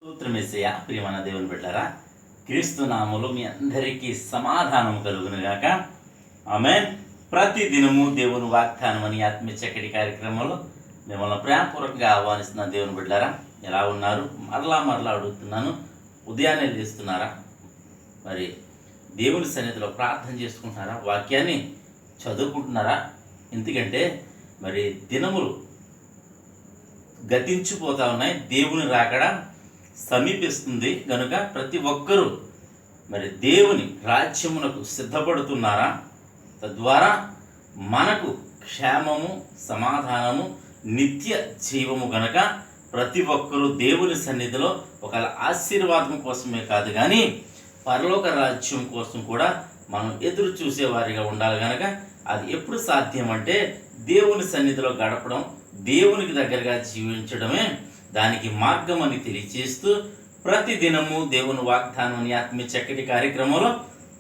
స్తోత్రమేసయ్య. ప్రియమైన దేవుని బిడ్డలారా, క్రీస్తు నామములో మీ అందరికీ సమాధానం కలుగునుగాక. ఆమేన్. ప్రతి దినము దేవుని వాగ్దానం అని ఆత్మీయ చక్కటి కార్యక్రమంలో మిమ్మల్ని ప్రేమపూర్వకంగా ఆహ్వానిస్తున్న దేవుని బిడ్డలారా, ఎలా ఉన్నారు? మరలా అడుగుతున్నాను, ఉదయాన్నే లేస్తున్నారా? మరి దేవుని సన్నిధిలో ప్రార్థన చేసుకుంటున్నారా? వాక్యాన్ని చదువుకుంటున్నారా? ఎందుకంటే మరి దినములు గతించిపోతా ఉన్నాయి, దేవుని రాకడ సమీపిస్తుంది కనుక ప్రతి ఒక్కరూ మరి దేవుని రాజ్యమునకు సిద్ధపడుతున్నారా? తద్వారా మనకు క్షేమము, సమాధానము, నిత్య జీవము గనక ప్రతి ఒక్కరూ దేవుని సన్నిధిలో ఒక ఆశీర్వాదం కోసమే కాదు కానీ పరలోక రాజ్యం కోసం కూడా మనం ఎదురు చూసేవారిగా ఉండాలి కనుక అది ఎప్పుడు సాధ్యం అంటే దేవుని సన్నిధిలో గడపడం, దేవునికి దగ్గరగా జీవించడమే దానికి మార్గం అని తెలియజేస్తూ ప్రతి దినము దేవుని వాగ్దానం అని ఆత్మీయ చక్కటి కార్యక్రమంలో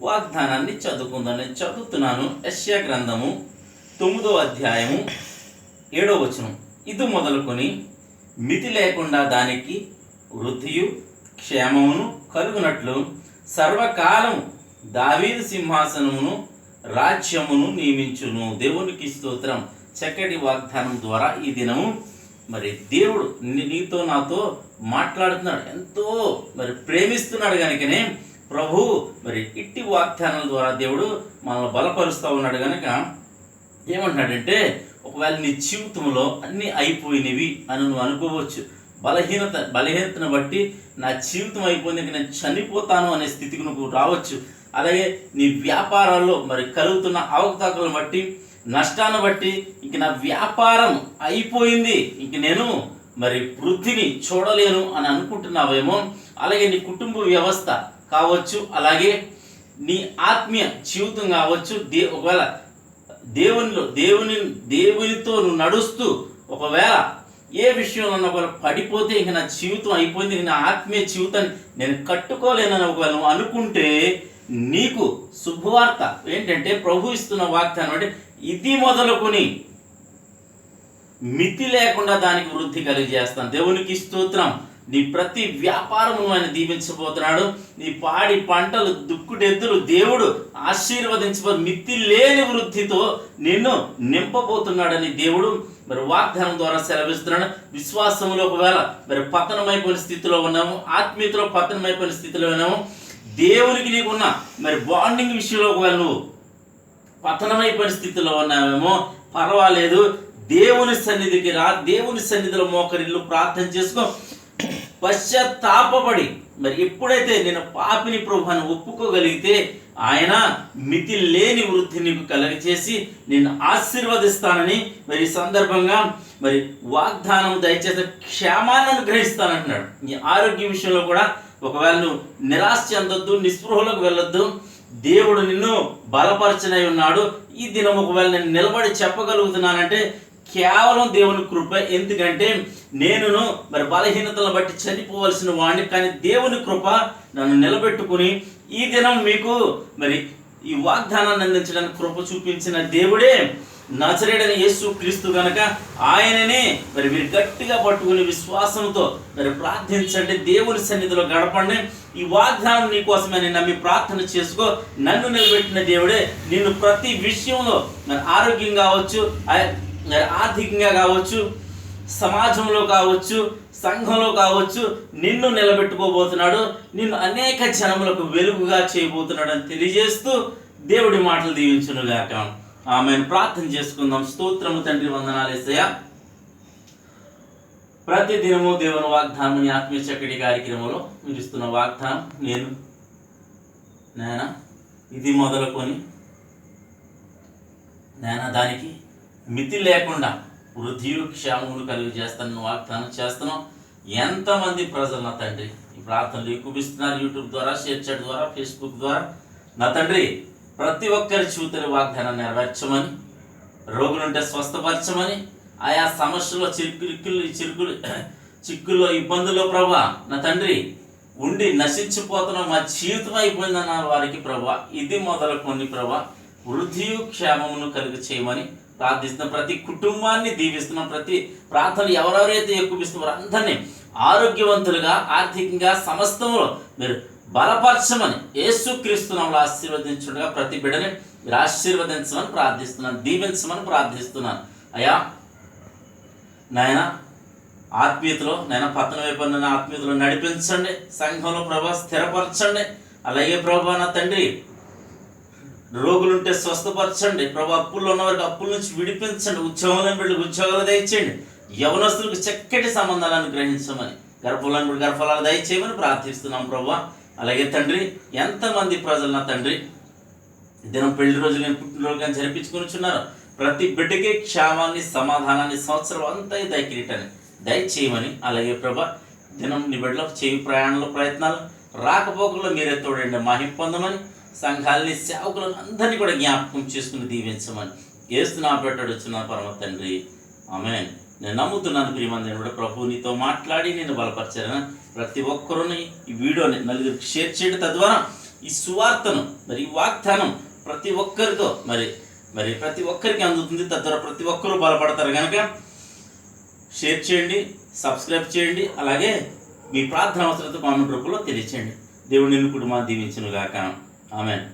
వాగ్దానాన్ని చదువుకుందని చదువుతున్నాను. యెషయా గ్రంథము 9వ అధ్యాయము 7వ వచనం. ఇది మొదలుకొని మితి లేకుండా దానికి వృద్ధియు క్షేమమును కలుగునట్లు సర్వకాలము దావీదు సింహాసనమును రాజ్యమును నియమించును. దేవునికి స్తోత్రం. చక్కటి వాగ్దానం ద్వారా ఈ దినము మరి దేవుడు నీతో నాతో మాట్లాడుతున్నాడు, ఎంతో మరి ప్రేమిస్తున్నాడు కనుకనే ప్రభు మరి ఇట్టి వాగ్దానాల ద్వారా దేవుడు మనల్ని బలపరుస్తూ ఉన్నాడు కనుక ఏమంటున్నాడంటే, ఒకవేళ నీ జీవితంలో అన్నీ అయిపోయినవి అని నువ్వు అనుకోవచ్చు. బలహీనతను బట్టి నా జీవితం అయిపోయింది, ఇంక నేను చనిపోతాను అనే స్థితికి నువ్వు రావచ్చు. అలాగే నీ వ్యాపారాల్లో మరి కలుగుతున్న అవకతవకలను బట్టి, నష్టాన్ని బట్టి ఇంక నా వ్యాపారం అయిపోయింది, ఇంక నేను మరి వృద్ధిని చూడలేను అని అనుకుంటున్నావేమో. అలాగే నీ కుటుంబ వ్యవస్థ కావచ్చు, అలాగే నీ ఆత్మీయ జీవితం కావచ్చు. ఒకవేళ దేవునితో నువ్వు నడుస్తూ ఒకవేళ ఏ విషయంలో ఒకవేళ పడిపోతే ఇంక నా జీవితం అయిపోయింది, ఇంక నా ఆత్మీయ జీవితాన్ని నేను కట్టుకోలేనని ఒకవేళ నువ్వు అనుకుంటే నీకు శుభవార్త ఏంటంటే ప్రభు ఇస్తున్న వాగ్దానం అంటే ఇది మొదలుకొని మితి లేకుండా దానికి వృద్ధి కలిగజేస్తాను. దేవునికి స్తోత్రం. నీ ప్రతి వ్యాపారము ఆయన దీవించబోతున్నాడు. నీ పాడి పంటలు, దుక్కుడెద్దులు దేవుడు ఆశీర్వదించబో మితి లేని వృద్ధితో నిన్ను నింపబోతున్నాడని దేవుడు మరి వాగ్దానం ద్వారా సెలవిస్తున్నాడు. విశ్వాసంలో ఒకవేళ మరి పతనమైపోయిన స్థితిలో ఉన్నాము, ఆత్మీయతలో పతనమైపోయిన స్థితిలో ఉన్నాము, దేవునికి నీకున్న మరి బాండింగ్ విషయంలో ఒకవేళ నువ్వు పతనమైపోయిన స్థితిలో ఉన్నావేమో, పర్వాలేదు, దేవుని సన్నిధికి రా, దేవుని సన్నిధిలో మోకరిల్లు ప్రార్థన చేసుకో, పశ్చాత్తాపడి మరి ఎప్పుడైతే నేను పాపిని ప్రభువుని ఒప్పుకోగలిగితే ఆయన మితి లేని వృద్ధి నీకు కలగచేసి నేను ఆశీర్వదిస్తానని మరి ఈ సందర్భంగా మరి వాగ్దానం దయచేసి క్షేమాన్ని అనుగ్రహిస్తానంటున్నాడు. నీ ఆరోగ్య విషయంలో కూడా ఒకవేళ నువ్వు నిరాశ చెందొద్దు, నిస్పృహలకు వెళ్ళొద్దు. దేవుడు నిన్ను బలపరచనై ఉన్నాడు. ఈ దినం ఒకవేళ నేను నిలబడి చెప్పగలుగుతున్నానంటే కేవలం దేవుని కృప. ఎందుకంటే నేనును మరి బలహీనతలను బట్టి చనిపోవలసిన వాడిని, కానీ దేవుని కృప నన్ను నిలబెట్టుకుని ఈ దినం మీకు మరి ఈ వాగ్దానాన్ని అందించడానికి కృప చూపించిన దేవుడే నజరేయుడైన యేసు క్రీస్తు కనుక ఆయననే మరి మీరు గట్టిగా పట్టుకుని విశ్వాసంతో మరి ప్రార్థించండి, దేవుని సన్నిధిలో గడపండి. ఈ వాగ్దానం నీ కోసమే నమ్మి ప్రార్థన చేసుకో. నన్ను నిలబెట్టిన దేవుడే నిన్ను ప్రతి విషయంలో మరి ఆరోగ్యం కావచ్చు, ఆర్థికంగా కావచ్చు, సమాజంలో కావచ్చు, సంఘంలో కావచ్చు నిన్ను నిలబెట్టుకోబోతున్నాడు. నిన్ను అనేక జనములకు వెలుగుగా చేయబోతున్నాడు అని తెలియజేస్తూ దేవుడి మాటలు దీవించునుగాక. ఆమెను ప్రార్థన చేసుకుందాం. స్తోత్రము తండ్రి, వందనాలు యేసయ్యా. ప్రతి దినము దేవుని వాగ్దానం ఆత్మీయ చక్కటి కార్యక్రమంలో మీరు ఇస్తున్న వాగ్దానం నేను ఇది మొదలుకొని దానికి మితి లేకుండా వృద్ధియు క్షేమములు కలిగి చేస్తాను వాగ్దానం చేస్తున్నాం. ఎంతమంది ప్రజలు నా తండ్రి ఈ ప్రార్థనలు ఎక్కువిస్తున్నారు, యూట్యూబ్ ద్వారా, షేర్ చాట్ ద్వారా, ఫేస్బుక్ ద్వారా. నా తండ్రి ప్రతి ఒక్కరి జీవితాల వాగ్దానాన్ని నెరవేర్చమని, రోగులుంటే స్వస్థపరచమని, ఆయా సమస్యల్లో చిక్కుల్లో ఇబ్బందుల్లో ప్రభా నా తండ్రి ఉండి నశించిపోతున్న మా జీవితం అయిపోయిందన్న వారికి ప్రభా ఇది మొదలుకొని ప్రభా వృద్ధియు క్షేమమును కలిగి చేయమని ప్రార్థిస్తున్నాం. ప్రతి కుటుంబాన్ని దీవిస్తున్నాం. ప్రతి ప్రార్థన ఎవరెవరైతే ఎక్కువిస్తున్నారో అందరినీ ఆరోగ్యవంతులుగా, ఆర్థికంగా, సమస్తంలో మీరు బలపరచమని యేసుక్రీస్తునామములో ఆశీర్వదించుండగా ప్రతి బిడ్డని మీరు ఆశీర్వదించమని ప్రార్థిస్తున్నాను, దీవించమని ప్రార్థిస్తున్నాను. అయ్యా నాయన ఆత్మీయతలో నాయన పతనం అయిపోయిన ఆత్మీయతలో నడిపించండి. సంఘంలో ప్రభా స్థిరపరచండి. అలాగే ప్రభా నా తండ్రి రోగులుంటే స్వస్థపరచండి. ప్రభా అప్పుల్లో ఉన్నవారికి అప్పుల నుంచి విడిపించండి. ఉద్యోగంలో వీళ్ళకి ఉద్యోగాలు దయచేయండి. యవనస్తులకు చక్కటి సంబంధాలను గ్రహించమని, గర్భఫలాన్ని గర్భఫలాలు దయచేయమని ప్రార్థిస్తున్నాం ప్రభా. అలాగే తండ్రి ఎంతమంది ప్రజలు నా తండ్రి దినం పెళ్లి రోజులు కానీ పుట్టినరోజు కానీ జరిపించుకొనిచున్నారు. ప్రతి బిడ్డకి క్షేమాన్ని, సమాధానాన్ని, సంవత్సరం అంతా దయకిరీటాన్ని దయచేయమని, అలాగే ప్రభా దినం నీ బిడ్డలో చేయి ప్రయాణంలో ప్రయత్నాలు రాకపోకల్లో మీరే తోడండి, మహిమ పొందమని, సంఘాలని సేవకులను అందరినీ కూడా జ్ఞాపకం చేసుకుని దీవించమని ఏస్తున్నా పెట్టడుచున్న పరమ తండ్రి ఆమేన్. నేను నమ్ముతున్నాను ప్రియమంది కూడా ప్రభు నీతో మాట్లాడి నేను బలపరిచారని ప్రతి ఒక్కరుని ఈ వీడియోని నలుగురికి షేర్ చేయడం, తద్వారా ఈ సువార్తను మరి ఈ వాగ్దానం ప్రతి ఒక్కరితో మరి ప్రతి ఒక్కరికి అందుతుంది. తద్వారా ప్రతి ఒక్కరూ బలపడతారు కనుక షేర్ చేయండి, సబ్స్క్రైబ్ చేయండి. అలాగే మీ ప్రార్థన అవసరత కామెంట్ రూపంలో తెలియచేయండి. దేవుడు నిన్ను కుటుంబాన్ని దీవించును గాక. ఆమేన్.